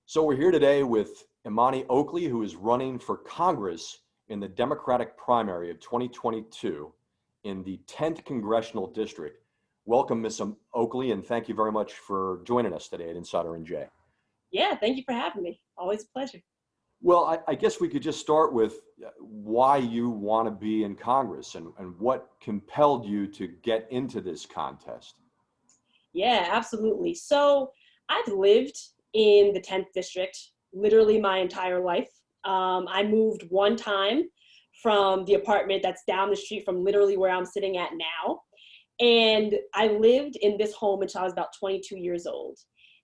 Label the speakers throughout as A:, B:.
A: So we're here today with Imani Oakley, who is running for Congress in the Democratic primary of 2022 in the 10th Congressional District. Welcome, Ms. Oakley, and thank you very much for joining us today at Insider NJ.
B: Yeah, thank you for having me. Always a pleasure.
A: Well, I guess we could just start with why you want to be in Congress and what compelled you to get into this contest.
B: Yeah, absolutely. So I've lived in the 10th district literally my entire life. I moved one time from the apartment that's down the street from literally where I'm sitting at now. And I lived in this home until I was about 22 years old.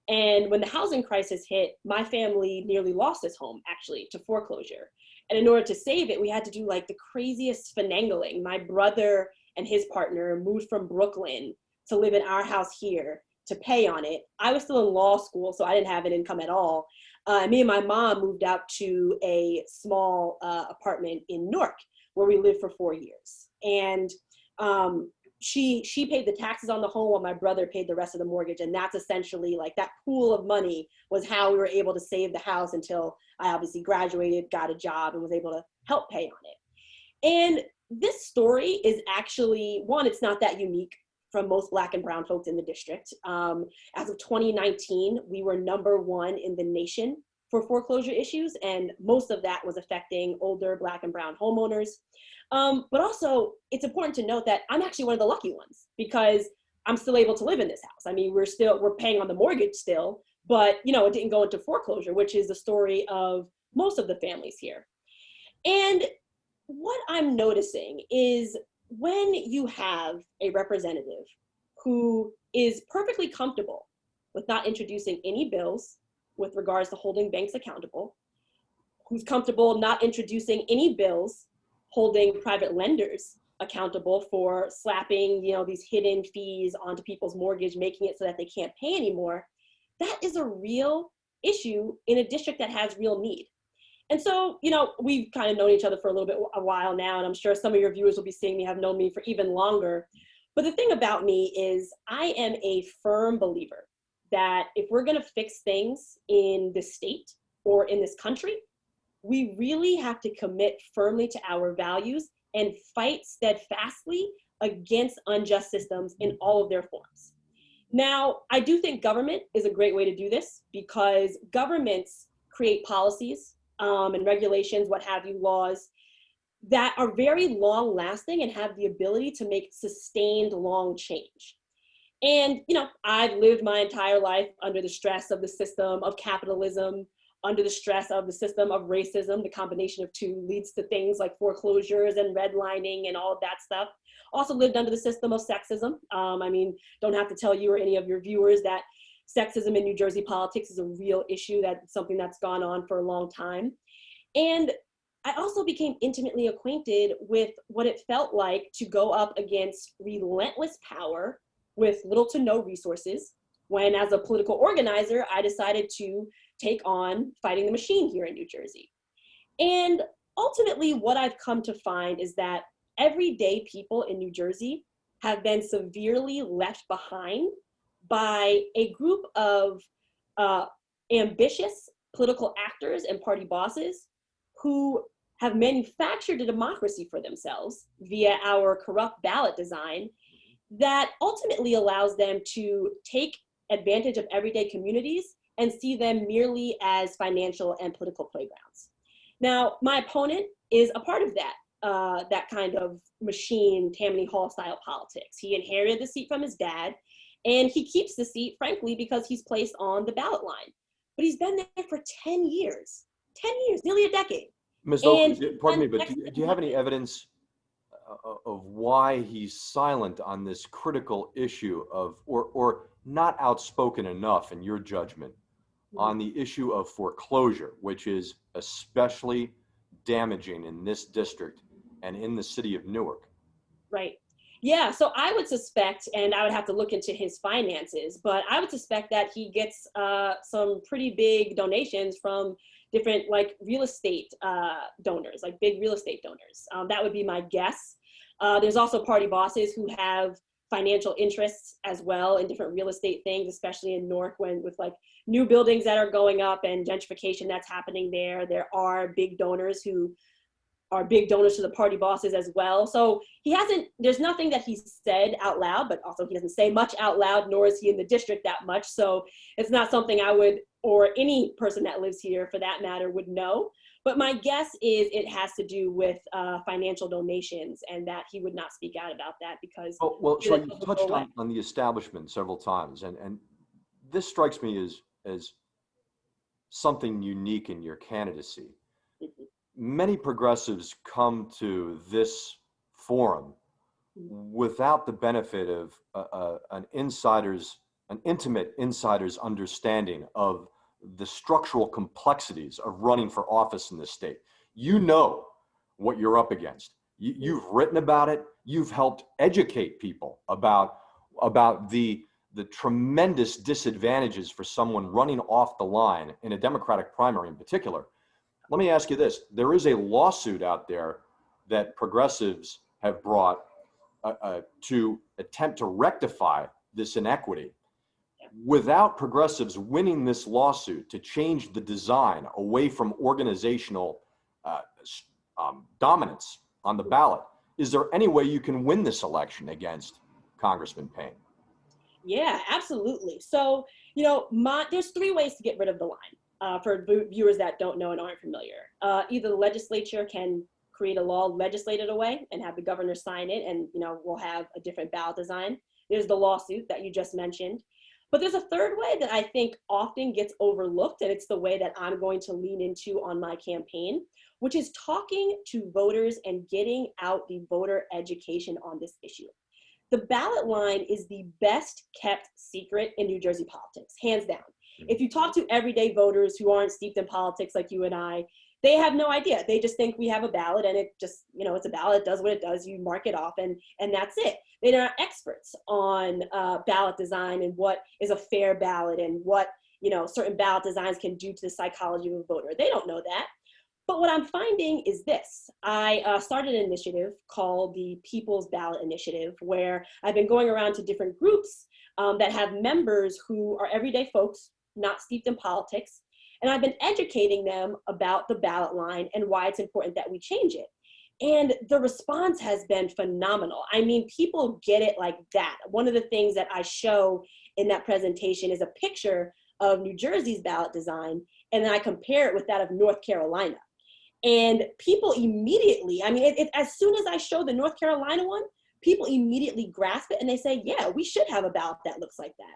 B: And when the housing crisis hit, my family nearly lost this home actually to foreclosure. And in order to save it, we had to do like the craziest finagling. My brother and his partner moved from Brooklyn to live in our house here to pay on it. I was still in law school, so I didn't have an income at all. Me and my mom moved out to a small apartment in Newark where we lived for 4 years. And she paid the taxes on the home while my brother paid the rest of the mortgage. And that's essentially like that pool of money was how we were able to save the house until I obviously graduated, got a job, and was able to help pay on it. And this story is actually, one, it's not that unique from most Black and brown folks in the district. As of 2019, we were #1 in the nation for foreclosure issues, and most of that was affecting older Black and brown homeowners. But also, it's important to note that I'm actually one of the lucky ones because I'm still able to live in this house. I mean, we're paying on the mortgage still, but it didn't go into foreclosure, which is the story of most of the families here. And what I'm noticing is when you have a representative who is perfectly comfortable with not introducing any bills with regards to holding banks accountable, who's comfortable not introducing any bills holding private lenders accountable for slapping, these hidden fees onto people's mortgage, making it so that they can't pay anymore, that is a real issue in a district that has real need. And so, we've kind of known each other for a while now, and I'm sure some of your viewers will be seeing me have known me for even longer. But the thing about me is I am a firm believer that if we're going to fix things in this state or in this country, we really have to commit firmly to our values and fight steadfastly against unjust systems in all of their forms. Now, I do think government is a great way to do this because governments create policies and regulations, what have you, laws that are very long lasting and have the ability to make sustained long change. And, I've lived my entire life under the stress of the system of capitalism, under the stress of the system of racism. The combination of two leads to things like foreclosures and redlining and all of that stuff. Also lived under the system of sexism. Don't have to tell you or any of your viewers that sexism in New Jersey politics is a real issue, that's something that's gone on for a long time. And I also became intimately acquainted with what it felt like to go up against relentless power with little to no resources, when as a political organizer, I decided to take on fighting the machine here in New Jersey. And ultimately, what I've come to find is that everyday people in New Jersey have been severely left behind by a group of ambitious political actors and party bosses who have manufactured a democracy for themselves via our corrupt ballot design that ultimately allows them to take advantage of everyday communities and see them merely as financial and political playgrounds. Now, my opponent is a part of that kind of machine, Tammany Hall style politics. He inherited the seat from his dad, and he keeps the seat, frankly, because he's placed on the ballot line. But he's been there for 10 years, nearly a decade.
A: Ms. Oakley, pardon me, but do you have any evidence of why he's silent on this critical issue of, or not outspoken enough in your judgment, on the issue of foreclosure, which is especially damaging in this district and in the city of Newark?
B: Right. Yeah, so I would suspect, and I would have to look into his finances, but I would suspect that he gets some pretty big donations from different real estate donors, like big real estate donors. That would be my guess. There's also party bosses who have financial interests as well in different real estate things, especially in Newark with like new buildings that are going up and gentrification that's happening there. There are big donors who are big donors to the party bosses as well. So there's nothing that he's said out loud, but also he doesn't say much out loud, nor is he in the district that much. So it's not something I would, or any person that lives here for that matter, would know. But my guess is it has to do with financial donations, and that he would not speak out about that because.
A: Well, so you touched on the establishment several times, and this strikes me as something unique in your candidacy.
B: Mhm.
A: Many progressives come to this forum without the benefit of an intimate insider's understanding of the structural complexities of running for office in this state. You know what you're up against. You've written about it. You've helped educate people about the tremendous disadvantages for someone running off the line in a Democratic primary in particular. Let me ask you this. There is a lawsuit out there that progressives have brought to attempt to rectify this inequity. Without progressives winning this lawsuit to change the design away from organizational dominance on the ballot, is there any way you can win this election against Congressman Payne?
B: Yeah, absolutely. So, there's three ways to get rid of the line for viewers that don't know and aren't familiar. Either the legislature can create a law, legislate it away, and have the governor sign it, and we'll have a different ballot design. There's the lawsuit that you just mentioned. But there's a third way that I think often gets overlooked, and it's the way that I'm going to lean into on my campaign, which is talking to voters and getting out the voter education on this issue. The ballot line is the best kept secret in New Jersey politics, hands down. If you talk to everyday voters who aren't steeped in politics like you and I, they have no idea. They just think we have a ballot and it just, it's a ballot, it does what it does, you mark it off and that's it. They're not experts on ballot design and what is a fair ballot and what, certain ballot designs can do to the psychology of a voter. They don't know that. But what I'm finding is this. I started an initiative called the People's Ballot Initiative, where I've been going around to different groups that have members who are everyday folks, not steeped in politics. And I've been educating them about the ballot line and why it's important that we change it. And the response has been phenomenal. I mean, people get it like that. One of the things that I show in that presentation is a picture of New Jersey's ballot design, and then I compare it with that of North Carolina. And people immediately, as soon as I show the North Carolina one, people immediately grasp it and they say, yeah, we should have a ballot that looks like that.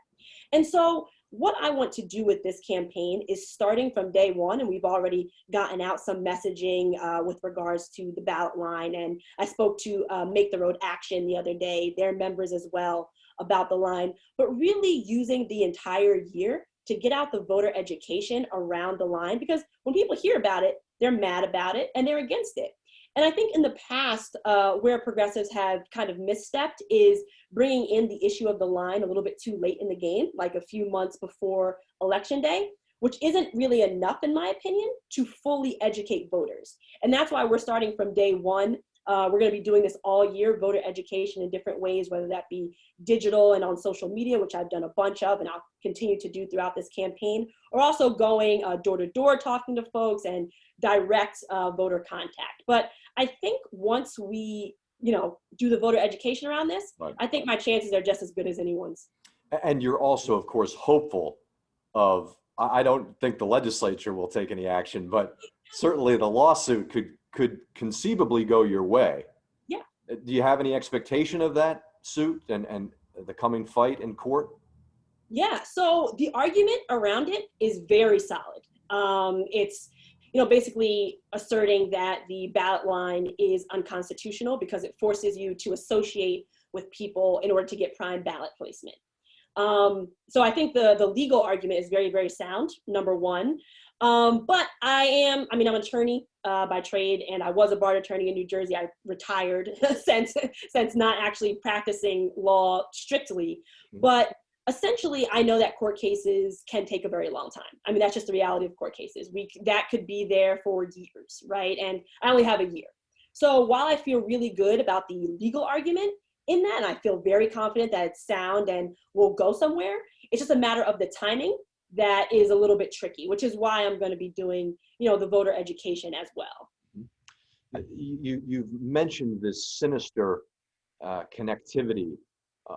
B: And so what I want to do with this campaign is starting from day one, and we've already gotten out some messaging with regards to the ballot line. And I spoke to Make the Road Action the other day, their members as well, about the line, but really using the entire year to get out the voter education around the line, because when people hear about it, they're mad about it and they're against it. And I think in the past, where progressives have kind of misstepped is bringing in the issue of the line a little bit too late in the game, like a few months before Election Day, which isn't really enough, in my opinion, to fully educate voters. And that's why we're starting from day one. We're going to be doing this all year, voter education in different ways, whether that be digital and on social media, which I've done a bunch of and I'll continue to do throughout this campaign, or also going door to door talking to folks and direct voter contact. But I think once we, do the voter education around this, right, I think my chances are just as good as anyone's.
A: And you're also, of course, hopeful of, I don't think the legislature will take any action, but certainly the lawsuit could conceivably go your way.
B: Yeah.
A: Do you have any expectation of that suit and the coming fight in court?
B: Yeah, so the argument around it is very solid. It's basically asserting that the ballot line is unconstitutional because it forces you to associate with people in order to get prime ballot placement. So I think the legal argument is very, very sound, number one. But I'm an attorney by trade, and I was a bar attorney in New Jersey. I retired since not actually practicing law strictly. But essentially, I know that court cases can take a very long time. That's just the reality of court cases. That could be there for years, right? And I only have a year. So while I feel really good about the legal argument, in that, and I feel very confident that it's sound and will go somewhere. It's just a matter of the timing that is a little bit tricky, which is why I'm going to be doing, the voter education as well.
A: You've mentioned this sinister connectivity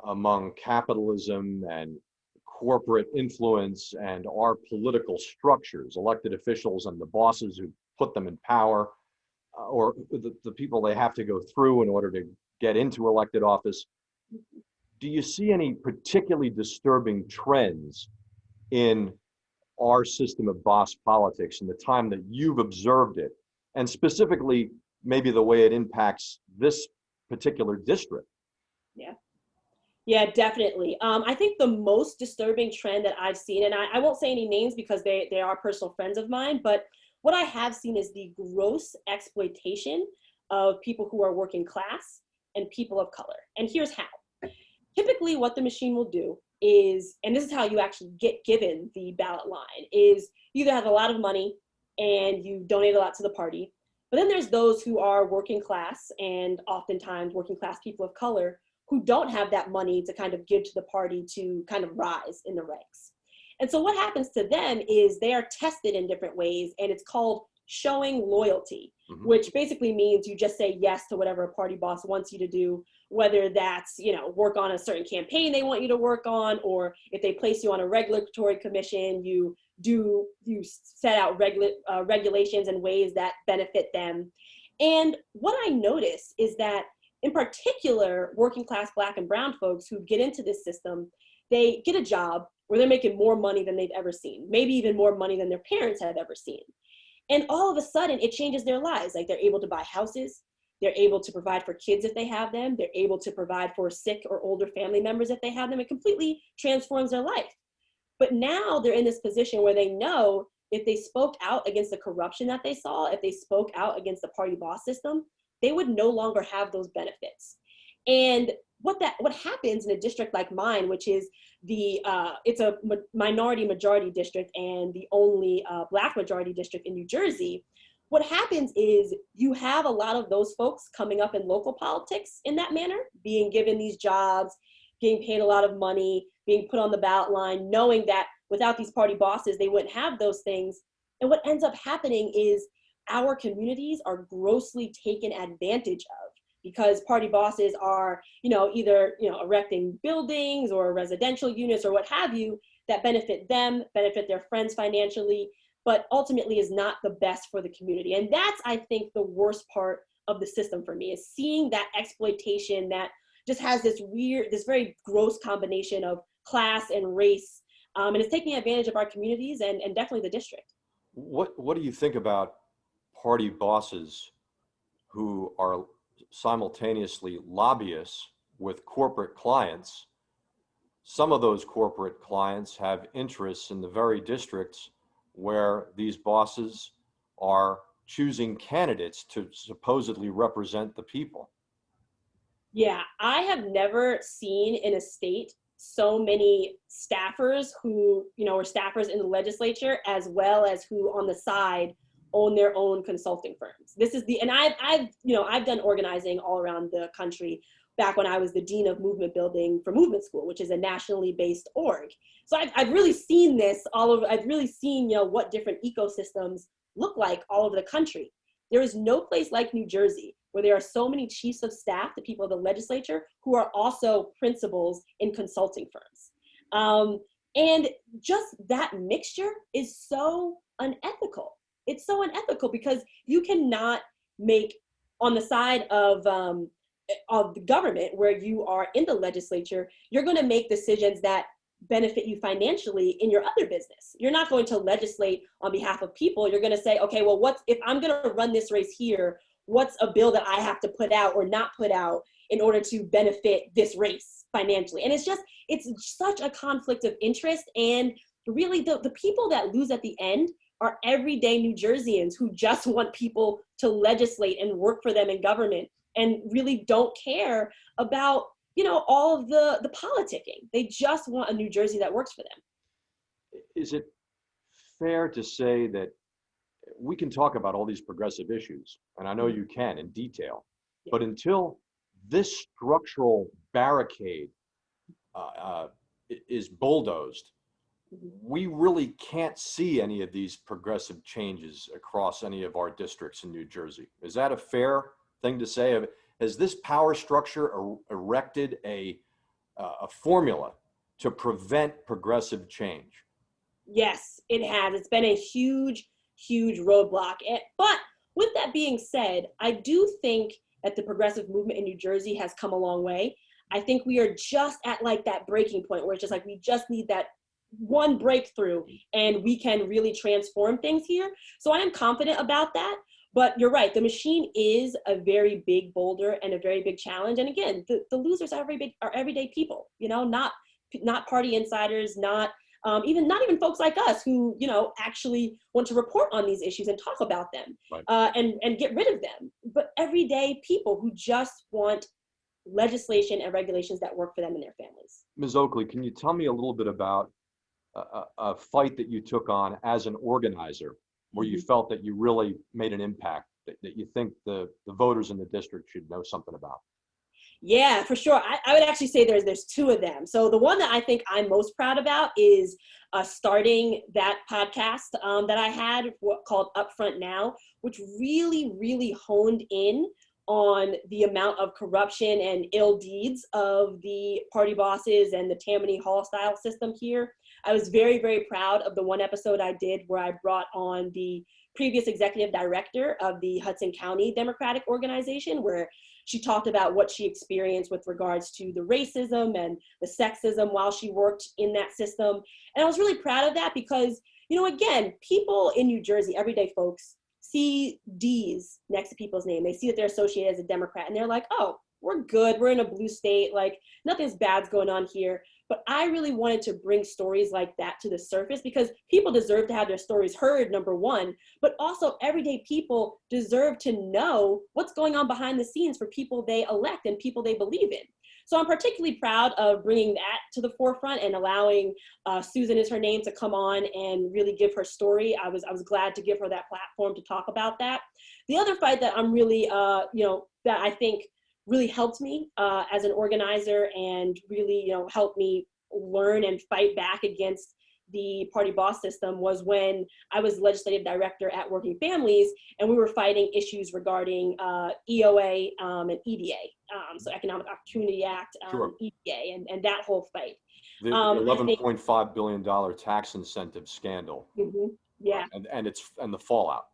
A: among capitalism and corporate influence and our political structures, elected officials and the bosses who put them in power, or the people they have to go through in order to get into elected office. Do you see any particularly disturbing trends in our system of boss politics in the time that you've observed it, and specifically maybe the way it impacts this particular district?
B: Yeah, definitely. I think the most disturbing trend that I've seen, and I won't say any names because they are personal friends of mine, but what I have seen is the gross exploitation of people who are working class and people of color. And here's how. Typically what the machine will do is, and this is how you actually get given the ballot line, is you either have a lot of money and you donate a lot to the party, but then there's those who are working class and oftentimes working class people of color who don't have that money to kind of give to the party to kind of rise in the ranks. And so what happens to them is they are tested in different ways, and it's called showing loyalty, which basically means you just say yes to whatever a party boss wants you to do, whether that's, work on a certain campaign they want you to work on, or if they place you on a regulatory commission, you set out regulations and ways that benefit them. And what I notice is that in particular, working class Black and brown folks who get into this system, they get a job where they're making more money than they've ever seen, maybe even more money than their parents have ever seen. And all of a sudden, it changes their lives. Like, they're able to buy houses, they're able to provide for kids if they have them, they're able to provide for sick or older family members if they have them. It completely transforms their life. But now they're in this position where they know if they spoke out against the corruption that they saw, if they spoke out against the party boss system, they would no longer have those benefits. And what happens in a district like mine, which is it's a minority majority district and the only Black majority district in New Jersey, what happens is you have a lot of those folks coming up in local politics in that manner, being given these jobs, getting paid a lot of money, being put on the ballot line, knowing that without these party bosses, they wouldn't have those things. And what ends up happening is our communities are grossly taken advantage of because party bosses are, either, erecting buildings or residential units or what have you that benefit them, benefit their friends financially, but ultimately is not the best for the community. And that's, I think, the worst part of the system for me, is seeing that exploitation that just has this very gross combination of class and race, and it's taking advantage of our communities and definitely the district.
A: What do you think about party bosses who are simultaneously lobbyists with corporate clients? Some of those corporate clients have interests in the very districts where these bosses are choosing candidates to supposedly represent the people.
B: Yeah, I have never seen in a state so many staffers who, are staffers in the legislature, as well as who on the side own their own consulting firms. And I've done organizing all around the country back when I was the dean of movement building for Movement School, which is a nationally based org. So I've really seen this I've really seen, what different ecosystems look like all over the country. There is no place like New Jersey where there are so many chiefs of staff, the people of the legislature, who are also principals in consulting firms. And just that mixture is so unethical. It's so unethical because you cannot make, on the side of the government where you are in the legislature, you're going to make decisions that benefit you financially in your other business. You're not going to legislate on behalf of people. You're going to say, okay, well, if I'm going to run this race here, what's a bill that I have to put out or not put out in order to benefit this race financially? And it's such a conflict of interest. And really the people that lose at the end are everyday New Jerseyans who just want people to legislate and work for them in government and really don't care about, all of the politicking. They just want a New Jersey that works for them.
A: Is it fair to say that we can talk about all these progressive issues, and I know you can in detail, but until this structural barricade is bulldozed, we really can't see any of these progressive changes across any of our districts in New Jersey. Is that a fair thing to say? Has this power structure erected a formula to prevent progressive change?
B: Yes, it has. It's been a huge, huge roadblock. But with that being said, I do think that the progressive movement in New Jersey has come a long way. I think we are just at like that breaking point where it's just like we just need that one breakthrough and we can really transform things here. So I am confident about that. But you're right, the machine is a very big boulder and a very big challenge. And again, the losers are everyday people, you know, not party insiders, not even folks like us who, you know, actually want to report on these issues and talk about them,
A: Right.
B: and get rid of them. But everyday people who just want legislation and regulations that work for them and their families.
A: Ms. Oakley, can you tell me a little bit about a fight that you took on as an organizer where you felt that you really made an impact, that you think the voters in the district should know something about?
B: Yeah, for sure. I would actually say there's two of them. So the one that I think I'm most proud about is starting that podcast that I had called Upfront Now, which really, really honed in on the amount of corruption and ill deeds of the party bosses and the Tammany Hall style system here. I was very, very proud of the one episode I did where I brought on the previous executive director of the Hudson County Democratic Organization, where she talked about what she experienced with regards to the racism and the sexism while she worked in that system. And I was really proud of that because, you know, again, people in New Jersey, everyday folks, see D's next to people's name. They see that they're associated as a Democrat and they're like, oh, we're good. We're in a blue state. Like nothing's bad's going on here. But I really wanted to bring stories like that to the surface because people deserve to have their stories heard, number one, but also everyday people deserve to know what's going on behind the scenes for people they elect and people they believe in. So I'm particularly proud of bringing that to the forefront and allowing Susan is her name to come on and really give her story. I was glad to give her that platform to talk about that. The other fight that I'm really, that I think really helped me as an organizer and really, you know, helped me learn and fight back against the party boss system was when I was legislative director at Working Families and we were fighting issues regarding EOA and EDA, so Economic Opportunity Act,
A: Sure.
B: EDA, and that whole fight.
A: The $11.5 billion tax incentive scandal.
B: Yeah.
A: And the fallout.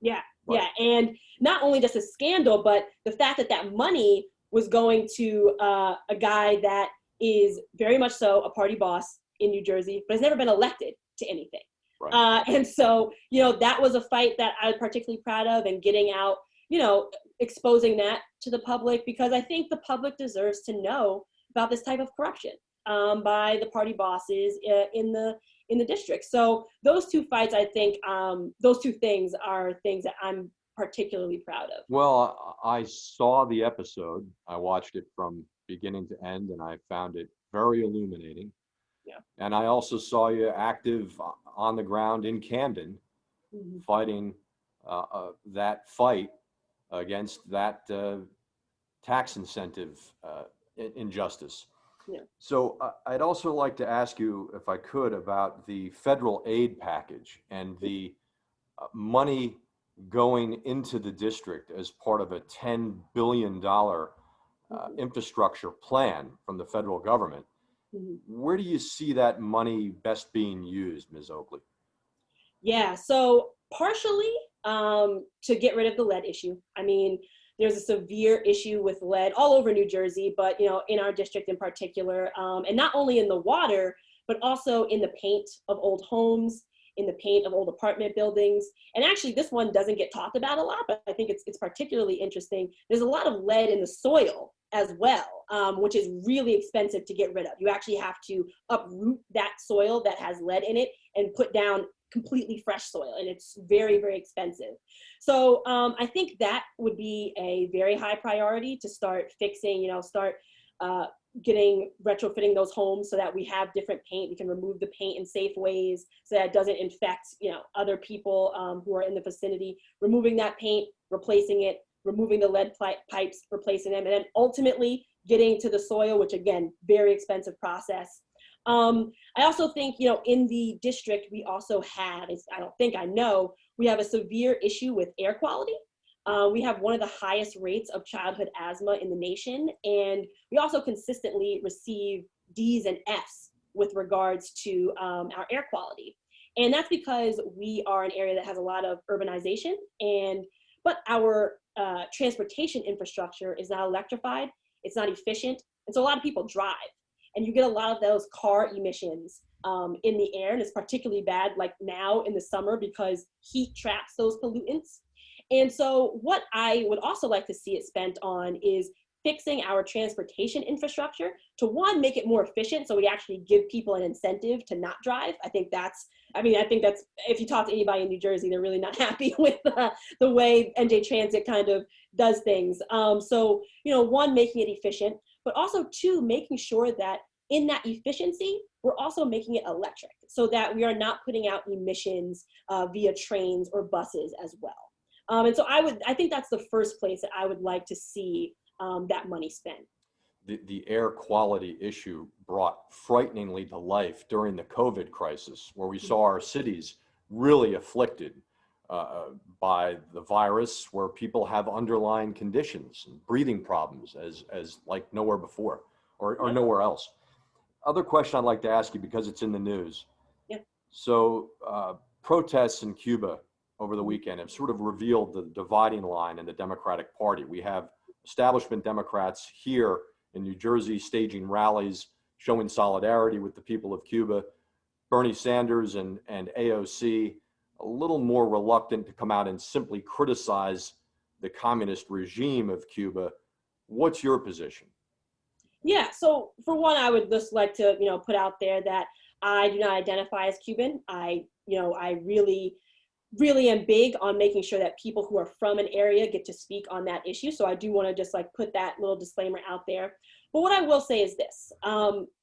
B: Yeah,
A: Right.
B: yeah, and not only just a scandal, but the fact that that money was going to a guy that is very much so a party boss in New Jersey, but has never been elected to anything.
A: Right.
B: And so, you know, that was a fight that I was particularly proud of and getting out, you know, exposing that to the public because I think the public deserves to know about this type of corruption by the party bosses in the district. So those two fights, I think, those two things are things that I'm particularly proud of.
A: Well, I saw the episode. I watched it from beginning to end, and I found it very illuminating.
B: Yeah.
A: And I also saw you active on the ground in Camden, fighting that fight against that tax incentive injustice.
B: Yeah.
A: So I'd also like to ask you, if I could, about the federal aid package and the money going into the district as part of a $10 billion infrastructure plan from the federal government. Where do you see that money best being used, Ms. Oakley?
B: Yeah, so partially to get rid of the lead issue. I mean, there's a severe issue with lead all over New Jersey, but you know, in our district in particular, and not only in the water, but also in the paint of old homes, in the paint of old apartment buildings. And actually, this one doesn't get talked about a lot, but I think it's particularly interesting. There's a lot of lead in the soil as well, which is really expensive to get rid of. You actually have to uproot that soil that has lead in it and put down completely fresh soil, and it's very, very expensive. So I think that would be a very high priority to start fixing, you know, start retrofitting those homes so that we have different paint. We can remove the paint in safe ways so that it doesn't infect, you know, other people who are in the vicinity. Removing that paint, replacing it removing the lead pipes, replacing them, and then ultimately getting to the soil, which again, very expensive process. I also think, in the district, we also have, I know, we have a severe issue with air quality. We have one of the highest rates of childhood asthma in the nation. And we also consistently receive D's and F's with regards to our air quality. And that's because we are an area that has a lot of urbanization, but our transportation infrastructure is not electrified, it's not efficient, and so a lot of people drive. And you get a lot of those car emissions in the air, and it's particularly bad like now in the summer because heat traps those pollutants. And so what I would also like to see it spent on is fixing our transportation infrastructure to, one, make it more efficient so we actually give people an incentive to not drive. I think that's, if you talk to anybody in New Jersey, they're really not happy with the way NJ Transit kind of does things. So, one, making it efficient, but also two, making sure that in that efficiency, we're also making it electric so that we are not putting out emissions via trains or buses as well. And so I think that's the first place that I would like to see that money spent.
A: The air quality issue brought frighteningly to life during the COVID crisis, where we saw our cities really afflicted by the virus, where people have underlying conditions and breathing problems as like nowhere before or nowhere else. Other question I'd like to ask you, because it's in the news.
B: Yeah.
A: So protests in Cuba over the weekend have sort of revealed the dividing line in the Democratic Party. We have establishment Democrats here in New Jersey staging rallies, showing solidarity with the people of Cuba. Bernie Sanders and AOC a little more reluctant to come out and simply criticize the communist regime of Cuba. What's your position?
B: Yeah, so for one, I would just like to, put out there that I do not identify as Cuban. I really am big on making sure that people who are from an area get to speak on that issue. So I do want to just put that little disclaimer out there. But what I will say is this,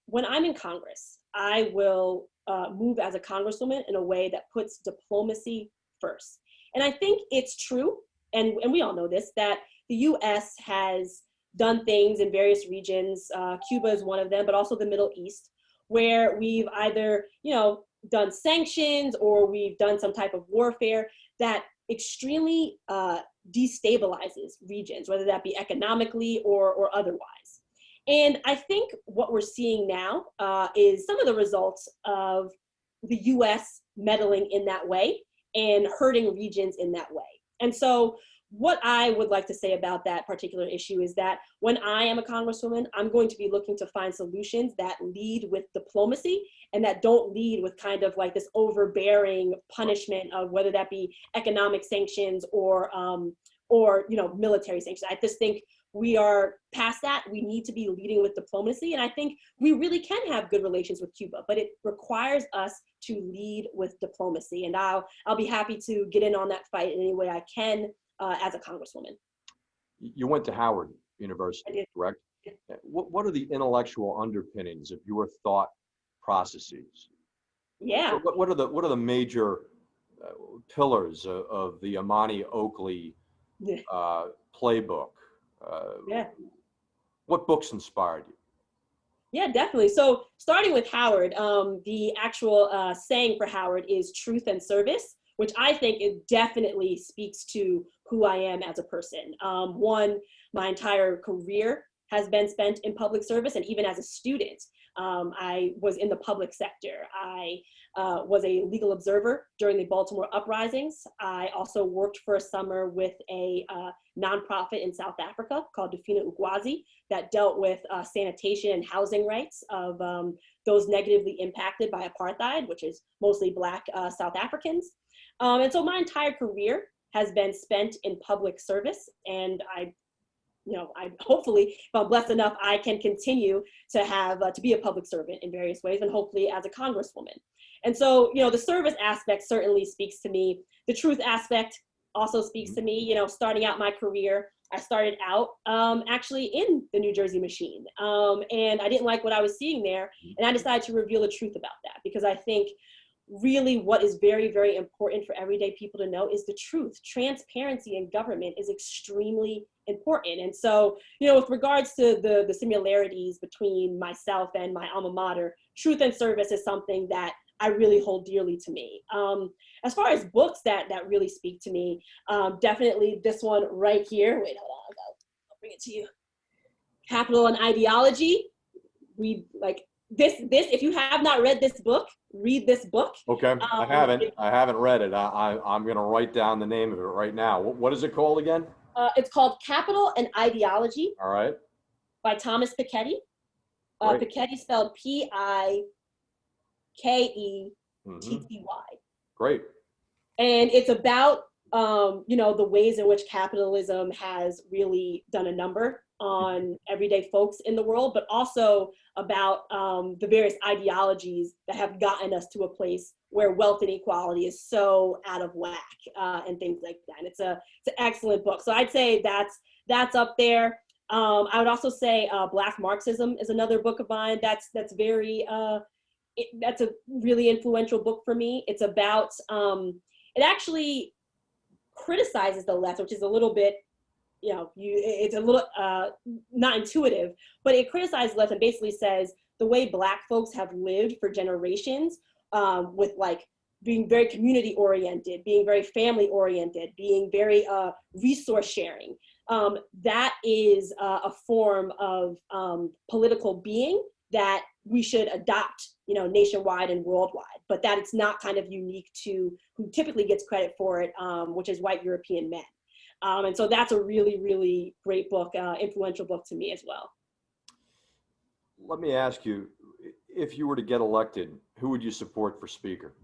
B: when I'm in Congress, I will move as a congresswoman in a way that puts diplomacy first. And I think it's true, and we all know this, that the US has done things in various regions, Cuba is one of them, but also the Middle East, where we've either, done sanctions or we've done some type of warfare that extremely destabilizes regions, whether that be economically or otherwise. And I think what we're seeing now is some of the results of the US meddling in that way and hurting regions in that way. And so what I would like to say about that particular issue is that when I am a congresswoman, I'm going to be looking to find solutions that lead with diplomacy and that don't lead with kind of this overbearing punishment of whether that be economic sanctions or military sanctions. I just think we are past that. We need to be leading with diplomacy. And I think we really can have good relations with Cuba, but it requires us to lead with diplomacy. And I'll be happy to get in on that fight in any way I can as a congresswoman.
A: You went to Howard University, correct? What are the intellectual underpinnings of your thought processes?
B: Yeah.
A: So what are the major pillars of the Imani Oakley playbook? What books inspired you?
B: Yeah, definitely. So starting with Howard, the actual saying for Howard is truth and service, which I think it definitely speaks to who I am as a person. One, my entire career has been spent in public service, and even as a student, I was in the public sector. I was a legal observer during the Baltimore uprisings. I also worked for a summer with a nonprofit in South Africa called Dufina Ukwazi that dealt with sanitation and housing rights of those negatively impacted by apartheid, which is mostly Black South Africans. And so my entire career has been spent in public service, and I hopefully, if I'm blessed enough, I can continue to have to be a public servant in various ways, and hopefully as a congresswoman. And so, the service aspect certainly speaks to me. The truth aspect also speaks to me. Starting out my career, I started out actually in the New Jersey machine, and I didn't like what I was seeing there, and I decided to reveal the truth about that, because I think really what is very, very important for everyday people to know is the truth. Transparency in government is extremely important. And so, with regards to the similarities between myself and my alma mater, truth and service is something that I really hold dearly to me. As far as books that really speak to me, definitely this one right here. Wait, hold on, I'll bring it to you. Capital and Ideology. Read this. If you have not read this book, read this book.
A: Okay, I haven't read it. I'm going to write down the name of it right now. What is it called again?
B: It's called Capital and Ideology.
A: All right.
B: By Thomas Piketty. Piketty spelled Piketty.
A: Great.
B: And it's about the ways in which capitalism has really done a number on everyday folks in the world, but also about the various ideologies that have gotten us to a place where wealth inequality is so out of whack, and things like that. And it's an excellent book. So I'd say that's up there. I would also say Black Marxism is another book of mine that's very that's a really influential book for me. It's about it actually criticizes the left, which is a little bit, it's a little not intuitive, but it criticizes left and basically says the way Black folks have lived for generations, with being very community oriented, being very family oriented, being very resource sharing. That is a form of political being that we should adopt, nationwide and worldwide, but that it's not kind of unique to who typically gets credit for it, which is white European men. And so that's a really, really great book, influential book to me as well.
A: Let me ask you, if you were to get elected, who would you support for speaker?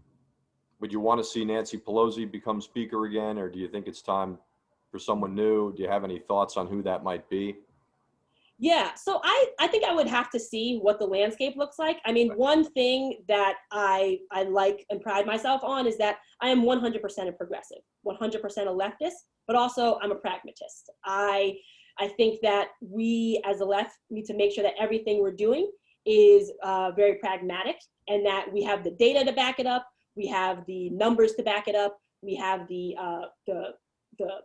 A: Would you want to see Nancy Pelosi become speaker again, or do you think it's time for someone new? Do you have any thoughts on who that might be?
B: Yeah, so I think I would have to see what the landscape looks like. I mean, one thing that I like and pride myself on is that I am 100% a progressive, 100% a leftist, but also I'm a pragmatist. I think that we as the left need to make sure that everything we're doing is very pragmatic, and that we have the data to back it up, we have the numbers to back it up, we have the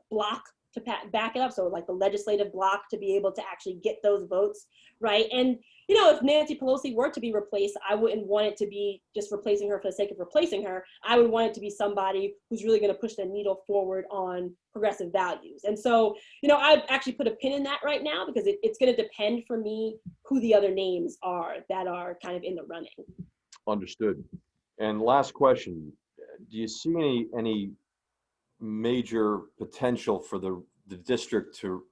B: block to back it up, so like the legislative block to be able to actually get those votes, right? And if Nancy Pelosi were to be replaced, I wouldn't want it to be just replacing her for the sake of replacing her. I would want it to be somebody who's really going to push the needle forward on progressive values. And so, I'd actually put a pin in that right now, because it's going to depend for me who the other names are that are kind of in the running. Understood.
A: And last question, do you see any major potential for the district to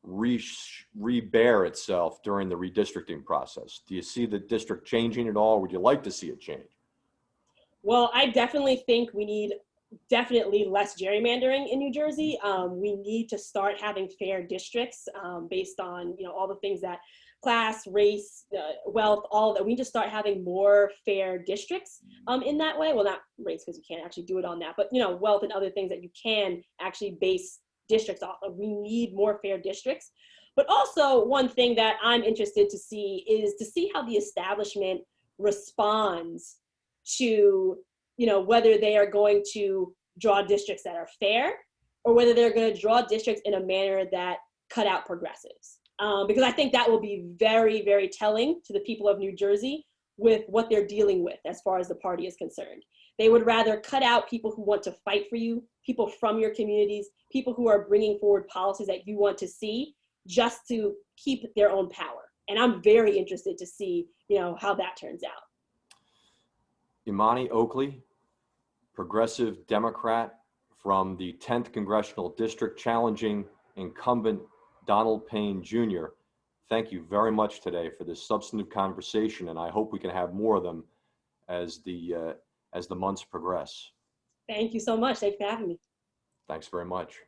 A: rebear itself during the redistricting process? Do you see the district changing at all? Or would you like to see it change?
B: Well, I definitely think we need definitely less gerrymandering in New Jersey. We need to start having fair districts based on all the things that class, race, wealth, all that. We need to start having more fair districts in that way. Well, not race, because you can't actually do it on that, but wealth and other things that you can actually base districts off of. We need more fair districts. But also, one thing that I'm interested to see is to see how the establishment responds to whether they are going to draw districts that are fair, or whether they're going to draw districts in a manner that cut out progressives. Because I think that will be very, very telling to the people of New Jersey with what they're dealing with as far as the party is concerned. They would rather cut out people who want to fight for you, people from your communities, people who are bringing forward policies that you want to see, just to keep their own power. And I'm very interested to see, how that turns out.
A: Imani Oakley, progressive Democrat from the 10th Congressional District, challenging incumbent Donald Payne Jr. Thank you very much today for this substantive conversation, and I hope we can have more of them as the months progress.
B: Thank you so much. Thanks for having me.
A: Thanks very much.